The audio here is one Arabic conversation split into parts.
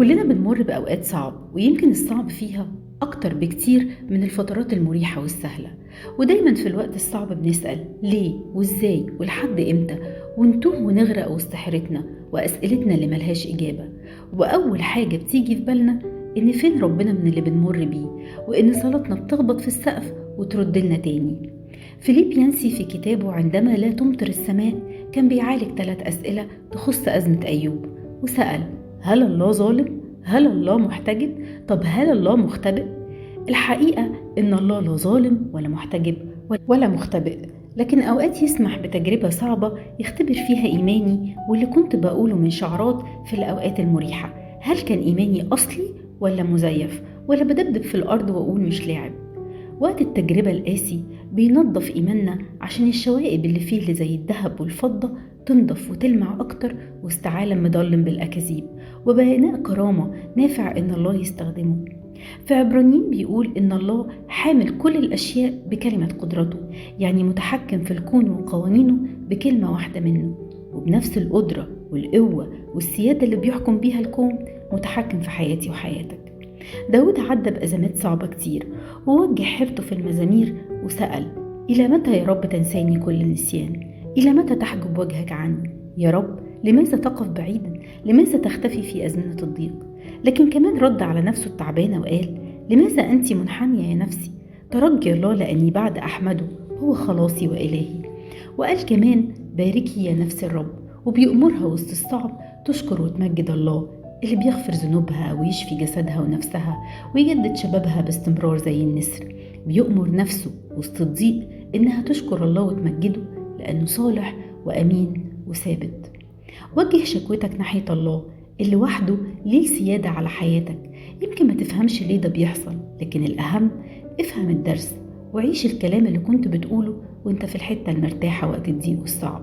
كلنا بنمر بأوقات صعب، ويمكن الصعب فيها أكتر بكتير من الفترات المريحة والسهلة. ودايما في الوقت الصعب بنسأل ليه وإزاي ولحد إمتى، ونتوه ونغرق وسط حيرتنا وأسئلتنا اللي ملهاش إجابة. وأول حاجة بتيجي في بالنا إن فين ربنا من اللي بنمر بيه، وإن صلاتنا بتخبط في السقف وتردلنا تاني. فيليب ينسي في كتابه عندما لا تمطر السماء كان بيعالج 3 أسئلة تخص أزمة أيوب، وسأل: هل الله ظالم؟ هل الله محتجب؟ طب هل الله مختبئ؟ الحقيقة إن الله لا ظالم ولا محتجب ولا مختبئ، لكن أوقات يسمح بتجربة صعبة يختبر فيها إيماني، واللي كنت بقوله من شعارات في الأوقات المريحة. هل كان إيماني أصلي ولا مزيف، ولا بدبدب في الأرض وأقول مش لاعب؟ وقت التجربة القاسي بينظف إيماننا عشان الشوائب اللي فيه اللي زي الذهب والفضة تنضف وتلمع أكتر وسط عالم مضلم بالأكاذيب، وبناء كرامة نافع إن الله يستخدمه. في عبرانيين بيقول إن الله حامل كل الأشياء بكلمة قدرته، يعني متحكم في الكون وقوانينه بكلمة واحدة منه، وبنفس القدرة والقوة والسيادة اللي بيحكم بيها الكون متحكم في حياتي وحياتك. داود عدى بأزمات صعبة كتير، ووجه حيرته في المزامير وسأل: إلى متى يا رب تنساني كل النسيان؟ إلى متى تحجب وجهك عني؟ يا رب لماذا تقف بعيدا؟ لماذا تختفي في أزمنة الضيق؟ لكن كمان رد على نفسه التعبانة وقال: لماذا أنت منحنية يا نفسي؟ ترجي الله لأني بعد أحمده، هو خلاصي وإلهي. وقال كمان: باركي يا نفس الرب، وبيأمرها وسط الصعب تشكر وتمجد الله اللي بيغفر ذنوبها ويشفي جسدها ونفسها ويجدد شبابها باستمرار زي النسر. بيؤمر نفسه وسط الضيق إنها تشكر الله وتمجده لأنه صالح وأمين وثابت. وجه شكوتك ناحية الله اللي وحده ليه السيادة على حياتك. يمكن ما تفهمش ليه ده بيحصل، لكن الأهم افهم الدرس وعيش الكلام اللي كنت بتقوله وانت في الحتة المرتاحة وقت الضيق والصعب.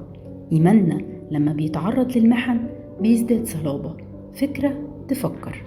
إيماننا لما بيتعرض للمحن بيزداد صلابة. فكرة تفكر.